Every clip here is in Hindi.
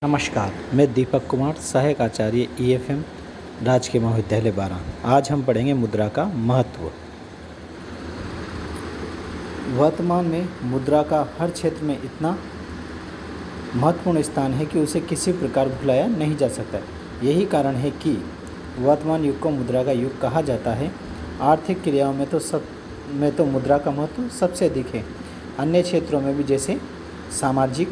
नमस्कार, मैं दीपक कुमार, सहायक आचार्य EFM, राजकीय महाविद्यालय बारां। आज हम पढ़ेंगे मुद्रा का महत्व। वर्तमान में मुद्रा का हर क्षेत्र में इतना महत्वपूर्ण स्थान है कि उसे किसी प्रकार भुलाया नहीं जा सकता। यही कारण है कि वर्तमान युग को मुद्रा का युग कहा जाता है। आर्थिक क्रियाओं में तो मुद्रा का महत्व सबसे अधिक है। अन्य क्षेत्रों में भी जैसे सामाजिक,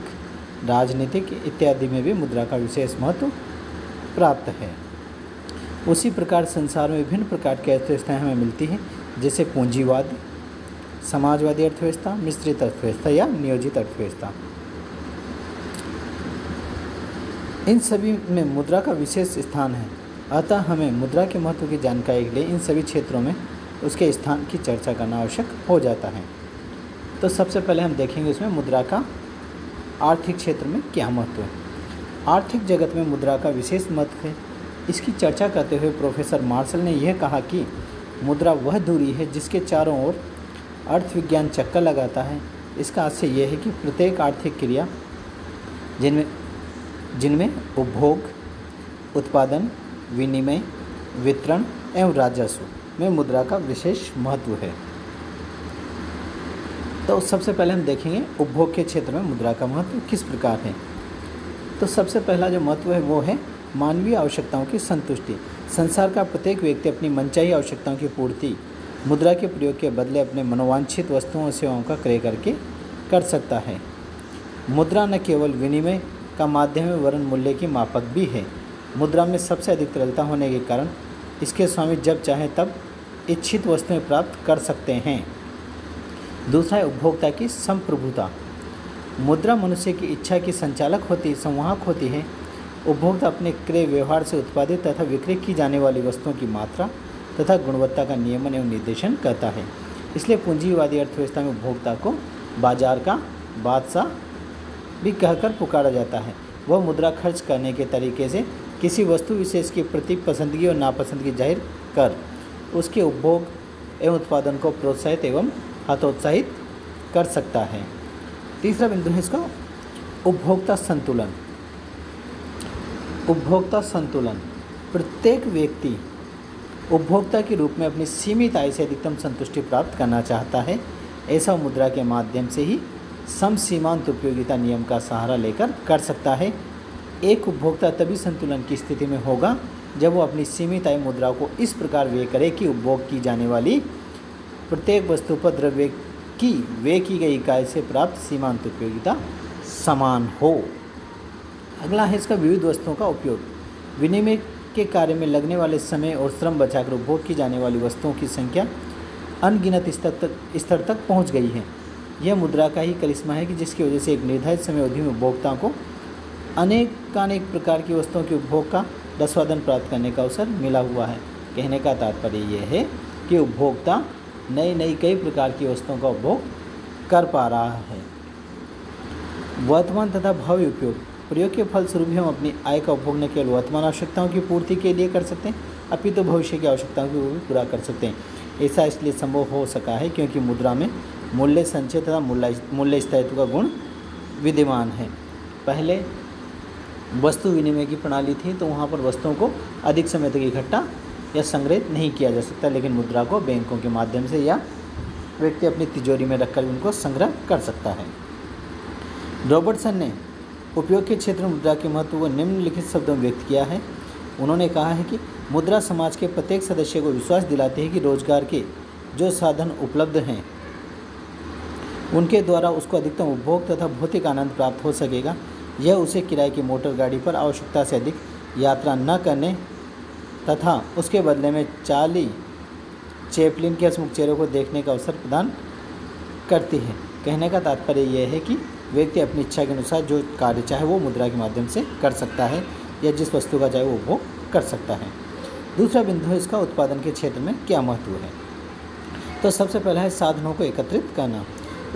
राजनीतिक इत्यादि में भी मुद्रा का विशेष महत्व प्राप्त है। उसी प्रकार संसार में विभिन्न प्रकार की अर्थव्यवस्थाएं हमें मिलती हैं, जैसे पूंजीवाद, समाजवादी अर्थव्यवस्था, मिश्रित अर्थव्यवस्था या नियोजित अर्थव्यवस्था। इन सभी में मुद्रा का विशेष स्थान है। अतः हमें मुद्रा के महत्व की जानकारी के लिए इन सभी क्षेत्रों में उसके स्थान की चर्चा करना आवश्यक हो जाता है। तो सबसे पहले हम देखेंगे उसमें मुद्रा का आर्थिक क्षेत्र में क्या महत्व है। आर्थिक जगत में मुद्रा का विशेष महत्व है। इसकी चर्चा करते हुए प्रोफेसर मार्शल ने यह कहा कि मुद्रा वह दूरी है जिसके चारों ओर अर्थविज्ञान चक्कर लगाता है। इसका आशय यह है कि प्रत्येक आर्थिक क्रिया जिनमें उपभोग, उत्पादन, विनिमय, वितरण एवं राजस्व में मुद्रा का विशेष महत्व है। तो सबसे पहले हम देखेंगे उपभोग के क्षेत्र में मुद्रा का महत्व किस प्रकार है। तो सबसे पहला जो महत्व है वो है मानवीय आवश्यकताओं की संतुष्टि। संसार का प्रत्येक व्यक्ति अपनी मनचाही आवश्यकताओं की पूर्ति मुद्रा के प्रयोग के बदले अपने मनोवांछित वस्तुओं और सेवाओं का क्रय करके कर सकता है। मुद्रा न केवल विनिमय का माध्यम है वरन मूल्य की मापक भी है। मुद्रा में सबसे अधिक तरलता होने के कारण इसके स्वामी जब चाहें तब इच्छित वस्तुएं प्राप्त कर सकते हैं। दूसरा है उपभोक्ता की संप्रभुता। मुद्रा मनुष्य की इच्छा की संवाहक होती है। उपभोक्ता अपने क्रय व्यवहार से उत्पादित तथा विक्रय की जाने वाली वस्तुओं की मात्रा तथा गुणवत्ता का नियमन एवं निर्देशन करता है। इसलिए पूंजीवादी अर्थव्यवस्था में उपभोक्ता को बाजार का बादशाह भी कहकर पुकारा जाता है। वह मुद्रा खर्च करने के तरीके से किसी वस्तु विशेष के प्रति पसंदगी और नापसंदगी जाहिर कर उसके उपभोग एवं उत्पादन को प्रोत्साहित एवं हतोत्साहित कर सकता है। तीसरा बिंदु है इसका उपभोक्ता संतुलन। उपभोक्ता संतुलन प्रत्येक व्यक्ति उपभोक्ता के रूप में अपनी सीमित आय से अधिकतम संतुष्टि प्राप्त करना चाहता है। ऐसा मुद्रा के माध्यम से ही समसीमांत उपयोगिता नियम का सहारा लेकर कर सकता है। एक उपभोक्ता तभी संतुलन की स्थिति में होगा जब वो अपनी सीमित आय मुद्रा को इस प्रकार व्यय करे कि उपभोग की जाने वाली प्रत्येक वस्तु पर द्रव्य की व्यय की गई इकाई से प्राप्त सीमांत उपयोगिता समान हो। अगला है इसका विविध वस्तुओं का उपयोग। विनिमय के कार्य में लगने वाले समय और श्रम बचाकर उपभोग की जाने वाली वस्तुओं की संख्या अनगिनत स्तर तक पहुंच गई है। यह मुद्रा का ही करिश्मा है कि जिसकी वजह से एक निर्धारित समय अवधि में उपभोक्ताओं को अनेक प्रकार की वस्तुओं के उपभोग का रसवादन प्राप्त करने का अवसर मिला हुआ है। कहने का तात्पर्य यह है कि उपभोक्ता नई कई प्रकार की वस्तुओं का उपभोग कर पा रहा है। वर्तमान तथा भावी उपयोग। प्रयोग के फलस्वरूप हम अपनी आय का उपभोग न केवल वर्तमान आवश्यकताओं की पूर्ति के लिए कर सकते हैं अपितु भविष्य की आवश्यकताओं को भी पूरा कर सकते हैं। ऐसा इसलिए संभव हो सका है क्योंकि मुद्रा में मूल्य संचय तथा मूल्य स्थायित्व का गुण विद्यमान है। पहले वस्तु विनिमय की प्रणाली थी तो वहाँ पर वस्तुओं को अधिक समय तक इकट्ठा या संग्रहित नहीं किया जा सकता, लेकिन मुद्रा को बैंकों के माध्यम से या व्यक्ति अपनी तिजोरी में रखकर उनको संग्रह कर सकता है। रॉबर्टसन ने उपयोग के क्षेत्र में मुद्रा के महत्व को निम्नलिखित शब्दों में व्यक्त किया है। उन्होंने कहा है कि मुद्रा समाज के प्रत्येक सदस्य को विश्वास दिलाती है कि रोजगार के जो साधन उपलब्ध हैं उनके द्वारा उसको अधिकतम उपभोग तथा भौतिक आनंद प्राप्त हो सकेगा। यह उसे किराए की मोटर गाड़ी पर आवश्यकता से अधिक यात्रा न करने तथा उसके बदले में चार्ली चैपलिन के हंसमुख चेहरों को देखने का अवसर प्रदान करती है। कहने का तात्पर्य यह है कि व्यक्ति अपनी इच्छा के अनुसार जो कार्य चाहे वो मुद्रा के माध्यम से कर सकता है या जिस वस्तु का चाहे वो उपभोग कर सकता है। दूसरा बिंदु है इसका उत्पादन के क्षेत्र में क्या महत्व है। तो सबसे पहला है साधनों को एकत्रित करना।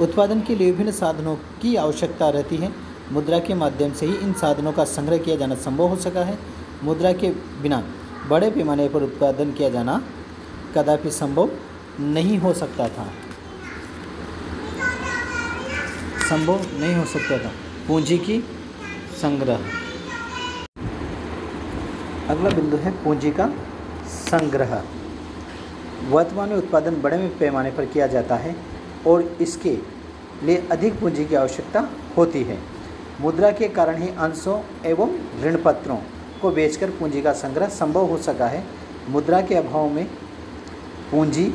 उत्पादन के लिए विभिन्न साधनों की आवश्यकता रहती है। मुद्रा के माध्यम से ही इन साधनों का संग्रह किया जाना संभव हो सका है। मुद्रा के बिना बड़े पैमाने पर उत्पादन किया जाना कदापि संभव नहीं हो सकता था। पूंजी की संग्रह अगला बिंदु है पूंजी का संग्रह। वर्तमान में उत्पादन बड़े पैमाने पर किया जाता है और इसके लिए अधिक पूंजी की आवश्यकता होती है। मुद्रा के कारण ही अंशों एवं ऋण पत्रों को बेचकर पूंजी का संग्रह संभव हो सका है। मुद्रा के अभाव में पूंजी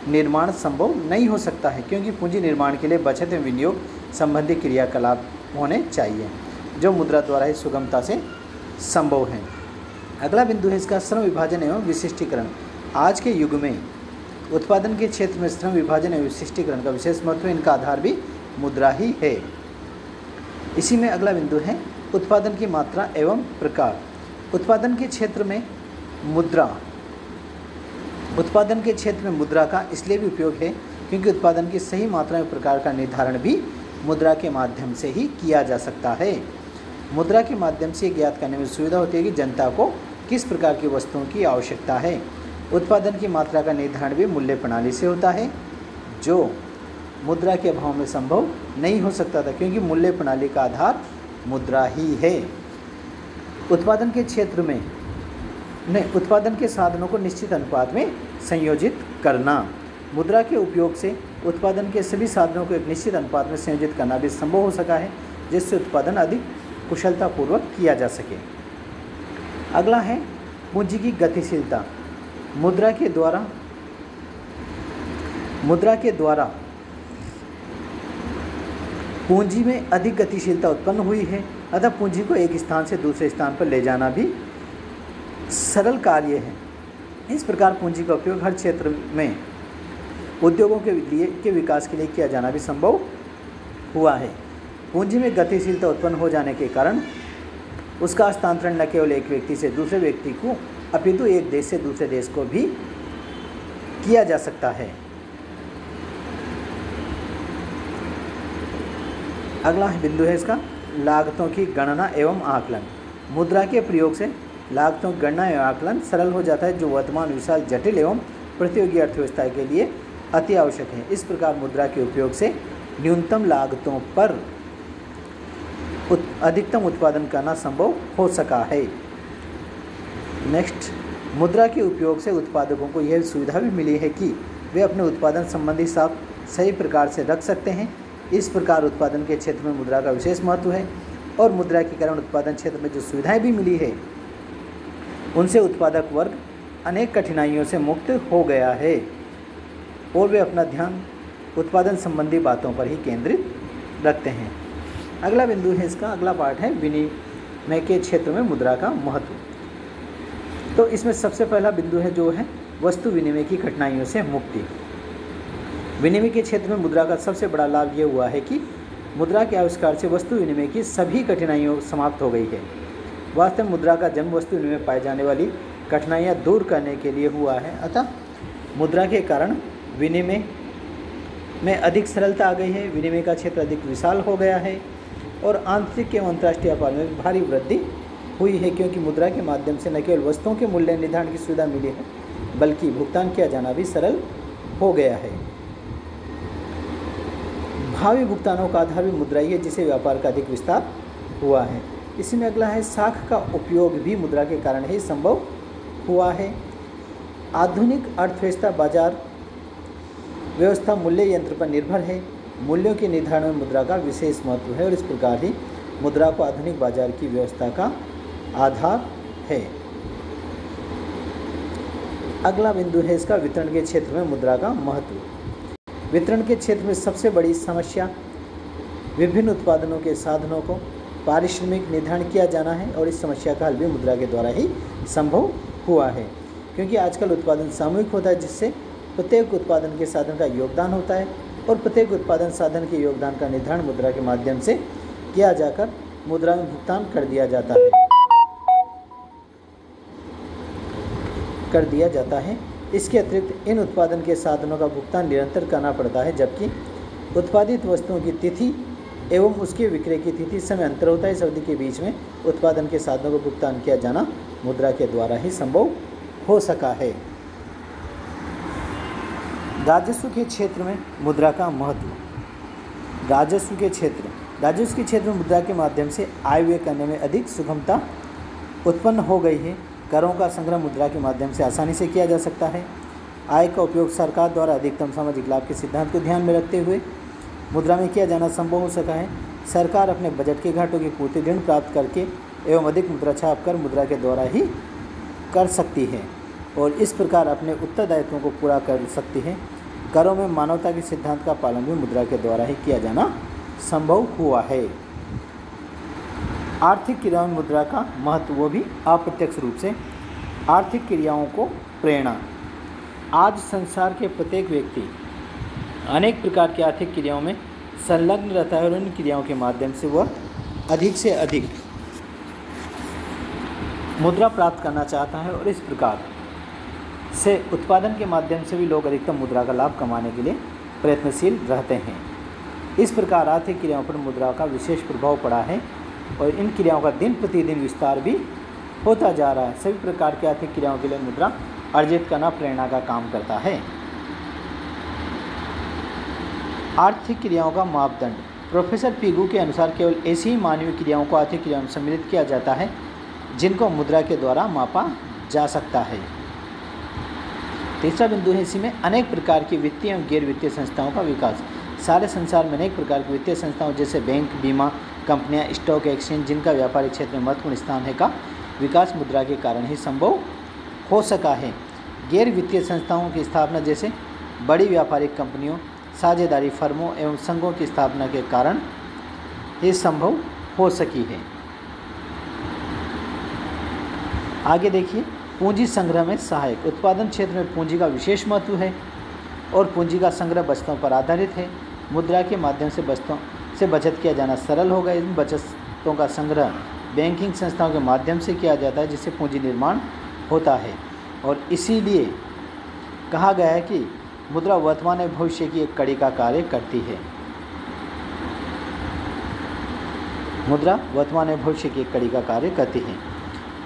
निर्माण संभव नहीं हो सकता है, क्योंकि पूंजी निर्माण के लिए बचत एवं विनियोग संबंधी क्रियाकलाप होने चाहिए, जो मुद्रा द्वारा ही सुगमता से संभव है। अगला बिंदु है इसका श्रम विभाजन एवं विशिष्टीकरण। आज के युग में उत्पादन के क्षेत्र में श्रम विभाजन एवं विशिष्टीकरण का विशेष महत्व है। इनका आधार भी मुद्रा ही है। इसी में अगला बिंदु है उत्पादन की मात्रा एवं प्रकार। उत्पादन के क्षेत्र में मुद्रा का इसलिए भी उपयोग है क्योंकि उत्पादन की सही मात्रा एवं प्रकार का निर्धारण भी मुद्रा के माध्यम से ही किया जा सकता है। मुद्रा के माध्यम से ज्ञात करने में सुविधा होती है कि जनता को किस प्रकार की वस्तुओं की आवश्यकता है। उत्पादन की मात्रा का निर्धारण भी मूल्य प्रणाली से होता है, जो मुद्रा के अभाव में संभव नहीं हो सकता था, क्योंकि मूल्य प्रणाली का आधार मुद्रा ही है। उत्पादन के साधनों को निश्चित अनुपात में संयोजित करना। मुद्रा के उपयोग से उत्पादन के सभी साधनों को एक निश्चित अनुपात में संयोजित करना भी संभव हो सका है, जिससे उत्पादन अधिक कुशलतापूर्वक किया जा सके। अगला है पूंजी की गतिशीलता। मुद्रा के द्वारा पूंजी में अधिक गतिशीलता उत्पन्न हुई है, अतः पूंजी को एक स्थान से दूसरे स्थान पर ले जाना भी सरल कार्य है। इस प्रकार पूंजी का उपयोग हर क्षेत्र में उद्योगों के विकास के लिए किया जाना भी संभव हुआ है। पूंजी में गतिशीलता उत्पन्न हो जाने के कारण उसका हस्तांतरण न केवल एक व्यक्ति से दूसरे व्यक्ति को अपितु एक देश से दूसरे देश को भी किया जा सकता है। अगला बिंदु है इसका लागतों की गणना एवं आकलन। मुद्रा के प्रयोग से लागतों की गणना एवं आकलन सरल हो जाता है, जो वर्तमान विशाल जटिल एवं प्रतियोगी अर्थव्यवस्था के लिए अति आवश्यक है। इस प्रकार मुद्रा के उपयोग से न्यूनतम लागतों पर अधिकतम उत्पादन करना संभव हो सका है। नेक्स्ट, मुद्रा के उपयोग से उत्पादकों को यह सुविधा भी मिली है कि वे अपने उत्पादन संबंधी हिसाब सही प्रकार से रख सकते हैं। इस प्रकार उत्पादन के क्षेत्र में मुद्रा का विशेष महत्व है और मुद्रा के कारण उत्पादन क्षेत्र में जो सुविधाएं भी मिली है, उनसे उत्पादक वर्ग अनेक कठिनाइयों से मुक्त हो गया है और वे अपना ध्यान उत्पादन संबंधी बातों पर ही केंद्रित रखते हैं। अगला बिंदु है इसका, अगला पार्ट है विनिमय के क्षेत्र में मुद्रा का महत्व। तो इसमें सबसे पहला बिंदु है जो है वस्तु विनिमय की कठिनाइयों से मुक्ति। विनिमय के क्षेत्र में मुद्रा का सबसे बड़ा लाभ ये हुआ है कि मुद्रा के आविष्कार से वस्तु विनिमय की सभी कठिनाइयों समाप्त हो गई है। वास्तव में मुद्रा का जन्म वस्तु विनिमय पाई जाने वाली कठिनाइयाँ दूर करने के लिए हुआ है। अतः मुद्रा के कारण विनिमय में अधिक सरलता आ गई है, विनिमय का क्षेत्र अधिक विशाल हो गया है और आंतरिक एवं अंतर्राष्ट्रीय व्यापार में भारी वृद्धि हुई है, क्योंकि मुद्रा के माध्यम से न केवल वस्तुओं के मूल्य निर्धारण की सुविधा मिली है, बल्कि भुगतान किया जाना भी सरल हो गया है। भावी भुगतानों का आधार भी मुद्रा ही है, जिसे व्यापार का अधिक विस्तार हुआ है। इसमें अगला है साख का उपयोग भी मुद्रा के कारण ही संभव हुआ है। आधुनिक अर्थव्यवस्था बाजार व्यवस्था मूल्य यंत्र पर निर्भर है। मूल्यों के निर्धारण में मुद्रा का विशेष महत्व है और इस प्रकार ही मुद्रा को आधुनिक बाजार की व्यवस्था का आधार है। अगला बिंदु है इसका वितरण के क्षेत्र में मुद्रा का महत्व। वितरण के क्षेत्र में सबसे बड़ी समस्या विभिन्न उत्पादनों के साधनों को पारिश्रमिक निर्धारण किया जाना है और इस समस्या का हल भी मुद्रा के द्वारा ही संभव हुआ है, क्योंकि आजकल उत्पादन सामूहिक होता है, जिससे प्रत्येक उत्पादन के साधन का योगदान होता है और प्रत्येक उत्पादन साधन के योगदान का निर्धारण मुद्रा के माध्यम से किया जाकर मुद्रा में भुगतान कर दिया जाता है। इसके अतिरिक्त इन उत्पादन के साधनों का भुगतान निरंतर करना पड़ता है, जबकि उत्पादित वस्तुओं की तिथि एवं उसके विक्रय की तिथि समय अंतर होता है। इस अवधि के बीच में उत्पादन के साधनों को भुगतान किया जाना मुद्रा के द्वारा ही संभव हो सका है। राजस्व के क्षेत्र में मुद्रा का महत्व। राजस्व के क्षेत्र में मुद्रा के माध्यम से आय व्यय करने में अधिक सुगमता उत्पन्न हो गई है। करों का संग्रह मुद्रा के माध्यम से आसानी से किया जा सकता है। आय का उपयोग सरकार द्वारा अधिकतम सामाजिक लाभ के सिद्धांत को ध्यान में रखते हुए मुद्रा में किया जाना संभव हो सका है। सरकार अपने बजट के घाटों की पूर्ति ऋण प्राप्त करके एवं अधिक मुद्रा छाप कर मुद्रा के द्वारा ही कर सकती है और इस प्रकार अपने उत्तरदायित्वों को पूरा कर सकती है। करों में मानवता के सिद्धांत का पालन भी मुद्रा के द्वारा ही किया जाना संभव हुआ है। आर्थिक क्रियाओं में मुद्रा का महत्व, वो भी अप्रत्यक्ष रूप से। आर्थिक क्रियाओं को प्रेरणा। आज संसार के प्रत्येक व्यक्ति अनेक प्रकार की आर्थिक क्रियाओं में संलग्न रहता है और इन क्रियाओं के माध्यम से वह अधिक से अधिक मुद्रा प्राप्त करना चाहता है और इस प्रकार से उत्पादन के माध्यम से भी लोग अधिकतम मुद्रा का लाभ कमाने के लिए प्रयत्नशील रहते हैं। इस प्रकार आर्थिक क्रियाओं पर मुद्रा का विशेष प्रभाव पड़ा है और इन क्रियाओं का दिन प्रतिदिन विस्तार भी होता जा रहा है। सभी प्रकार की आर्थिक क्रियाओं के लिए मुद्रा अर्जित करना प्रेरणा का काम करता है। आर्थिक क्रियाओं का मापदंड। प्रोफेसर पिगू के अनुसार केवल ऐसी ही मानवीय क्रियाओं को आर्थिक क्रियाओं में सम्मिलित किया जाता है जिनको मुद्रा के द्वारा मापा जा सकता है। तीसरा बिंदु है इसी में अनेक प्रकार की वित्तीय एवं गैर वित्तीय संस्थाओं का विकास। सारे संसार में अनेक प्रकार की वित्तीय संस्थाओं जैसे बैंक, बीमा कंपनियां, स्टॉक एक्सचेंज, जिनका व्यापारिक क्षेत्र में महत्वपूर्ण स्थान है, का विकास मुद्रा के कारण ही संभव हो सका है। गैर वित्तीय संस्थाओं की स्थापना जैसे बड़ी व्यापारिक कंपनियों, साझेदारी फर्मों एवं संघों की स्थापना के कारण ये संभव हो सकी है। आगे देखिए, पूंजी संग्रह में सहायक। उत्पादन क्षेत्र में पूंजी का विशेष महत्व है और पूंजी का संग्रह बचतों पर आधारित है। मुद्रा के माध्यम से बचतों से बचत किया जाना सरल होगा। इन बचतों का संग्रह बैंकिंग संस्थाओं के माध्यम से किया जाता है जिससे पूंजी निर्माण होता है और इसीलिए कहा गया है कि मुद्रा वर्तमान एवं भविष्य की एक कड़ी का कार्य करती है। मुद्रा वर्तमान एवं भविष्य की एक कड़ी का कार्य करती है।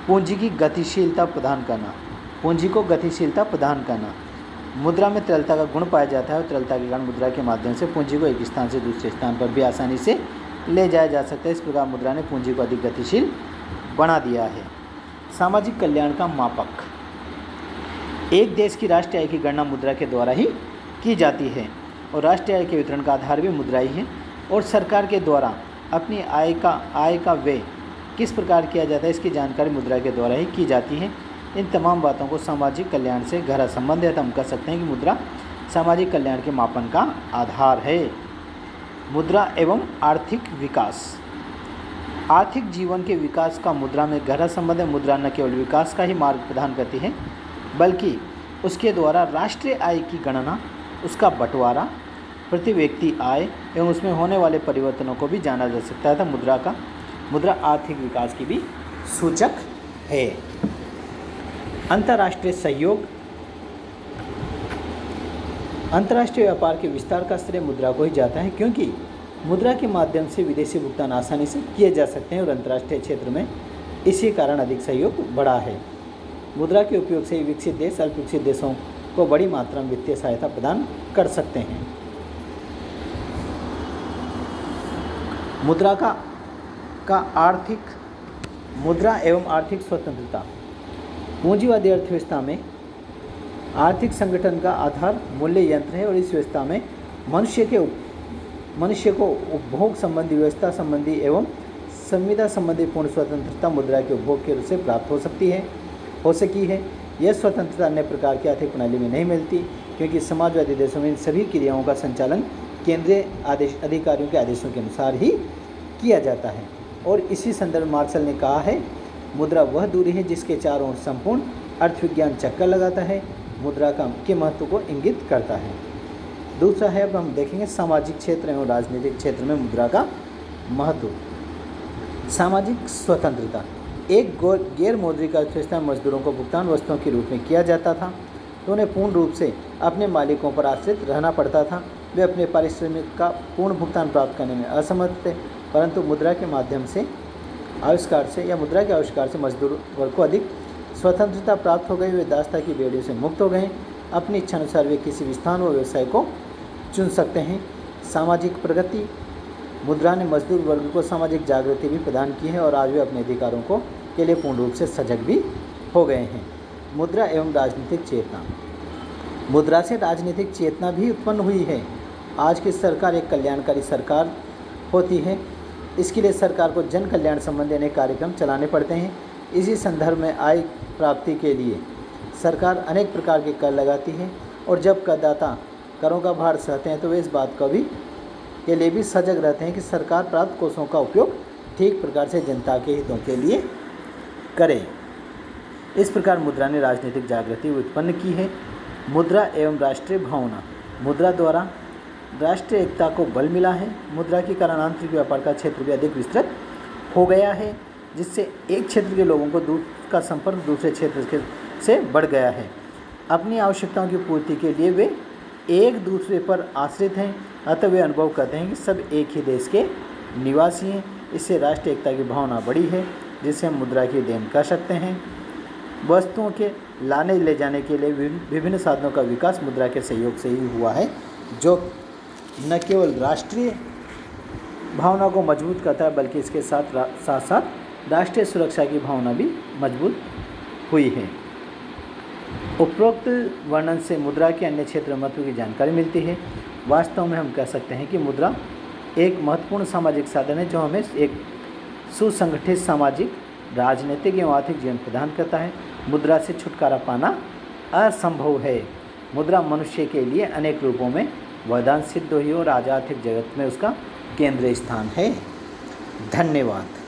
पूंजी की गतिशीलता प्रदान करना। पूंजी को गतिशीलता प्रदान करना। मुद्रा में तरलता का गुण पाया जाता है और तरलता के कारण मुद्रा के माध्यम से पूंजी को एक स्थान से दूसरे स्थान पर भी आसानी से ले जाया जा सकता है। इस प्रकार मुद्रा ने पूंजी को अधिक गतिशील बना दिया है। सामाजिक कल्याण का मापक। एक देश की राष्ट्रीय आय की गणना मुद्रा के द्वारा ही की जाती है और राष्ट्रीय आय के वितरण का आधार भी मुद्रा ही है और सरकार के द्वारा अपनी आय का व्यय किस प्रकार किया जाता है इसकी जानकारी मुद्रा के द्वारा ही की जाती है। इन तमाम बातों को सामाजिक कल्याण से गहरा संबंध है तो हम कह सकते हैं कि मुद्रा सामाजिक कल्याण के मापन का आधार है। मुद्रा एवं आर्थिक विकास। आर्थिक जीवन के विकास का मुद्रा में गहरा संबंध है। मुद्रा न केवल विकास का ही मार्ग प्रदान करती है बल्कि उसके द्वारा राष्ट्रीय आय की गणना, उसका बंटवारा, प्रति व्यक्ति आय एवं उसमें होने वाले परिवर्तनों को भी जाना जा सकता है। तो मुद्रा आर्थिक विकास की भी सूचक है। अंतर्राष्ट्रीय सहयोग। अंतर्राष्ट्रीय व्यापार के विस्तार का श्रेय मुद्रा को ही जाता है क्योंकि मुद्रा के माध्यम से विदेशी भुगतान आसानी से किए जा सकते हैं और अंतर्राष्ट्रीय क्षेत्र में इसी कारण अधिक सहयोग बढ़ा है। मुद्रा के उपयोग से विकसित देश अल्प विकसित देशों को बड़ी मात्रा में वित्तीय सहायता प्रदान कर सकते हैं। मुद्रा एवं आर्थिक स्वतंत्रता। पूंजीवादी अर्थव्यवस्था में आर्थिक संगठन का आधार मूल्य यंत्र है और इस व्यवस्था में मनुष्य को उपभोग संबंधी, व्यवस्था संबंधी एवं संविदा संबंधी पूर्ण स्वतंत्रता मुद्रा के उपभोग के रूप से प्राप्त हो सकी है। यह स्वतंत्रता अन्य प्रकार की आर्थिक प्रणाली में नहीं मिलती क्योंकि समाजवादी देशों में इन सभी क्रियाओं का संचालन केंद्रीय अधिकारियों के आदेशों के अनुसार ही किया जाता है। और इसी संदर्भ मार्शल ने कहा है, मुद्रा वह दूरी है जिसके चारों ओर संपूर्ण अर्थविज्ञान चक्कर लगाता है, मुद्रा के महत्व को इंगित करता है। दूसरा है, अब हम देखेंगे सामाजिक क्षेत्र एवं राजनीतिक क्षेत्र में मुद्रा का महत्व। सामाजिक स्वतंत्रता। एक गैर मौद्रिक अर्थव्यवस्था में मजदूरों को भुगतान वस्तुओं के रूप में किया जाता था तो उन्हें पूर्ण रूप से अपने मालिकों पर आश्रित रहना पड़ता था। वे अपने पारिश्रमिक का पूर्ण भुगतान प्राप्त करने में असमर्थ थे, परंतु मुद्रा के माध्यम से मुद्रा के आविष्कार से मजदूर वर्ग को अधिक स्वतंत्रता प्राप्त हो गई। वे दासता की बेड़ियों से मुक्त हो गए। अपनी इच्छानुसार वे किसी भी स्थान व व्यवसाय को चुन सकते हैं। सामाजिक प्रगति। मुद्रा ने मजदूर वर्ग को सामाजिक जागृति भी प्रदान की है और आज वे अपने अधिकारों के लिए पूर्ण रूप से सजग भी हो गए हैं। मुद्रा एवं राजनीतिक चेतना। मुद्रा से राजनीतिक चेतना भी उत्पन्न हुई है। आज की सरकार एक कल्याणकारी सरकार होती है। इसके लिए सरकार को जन कल्याण संबंधी अनेक कार्यक्रम चलाने पड़ते हैं। इसी संदर्भ में आय प्राप्ति के लिए सरकार अनेक प्रकार के कर लगाती है और जब करदाता करों का भार सहते हैं तो वे इस बात का भी के लिए भी सजग रहते हैं कि सरकार प्राप्त कोषों का उपयोग ठीक प्रकार से जनता के हितों के लिए करे। इस प्रकार मुद्रा ने राजनीतिक जागृति उत्पन्न की है। मुद्रा एवं राष्ट्रीय भावना। मुद्रा द्वारा राष्ट्रीय एकता को बल मिला है। मुद्रा के कारण आंतरिक व्यापार का क्षेत्र भी अधिक विस्तृत हो गया है, जिससे एक क्षेत्र के लोगों को का संपर्क दूसरे क्षेत्र से बढ़ गया है। अपनी आवश्यकताओं की पूर्ति के लिए वे एक दूसरे पर आश्रित हैं, अतः वे अनुभव करते हैं कि सब एक ही देश के निवासी हैं। इससे राष्ट्रीय एकता की भावना बढ़ी है, जिसे हम मुद्रा की देन कह सकते हैं। वस्तुओं के लाने ले जाने के लिए विभिन्न साधनों का विकास मुद्रा के सहयोग से ही हुआ है, जो न केवल राष्ट्रीय भावना को मजबूत करता है बल्कि इसके साथ साथ राष्ट्रीय सुरक्षा की भावना भी मजबूत हुई है। उपरोक्त वर्णन से मुद्रा के अन्य क्षेत्र महत्व की जानकारी मिलती है। वास्तव में हम कह सकते हैं कि मुद्रा एक महत्वपूर्ण सामाजिक साधन है, जो हमें एक सुसंगठित सामाजिक, राजनीतिक एवं आर्थिक जीवन प्रदान करता है। मुद्रा से छुटकारा पाना असंभव है। मुद्रा मनुष्य के लिए अनेक रूपों में वरदान सिद्ध हुई और आज आर्थिक जगत में उसका केंद्रीय स्थान है। धन्यवाद।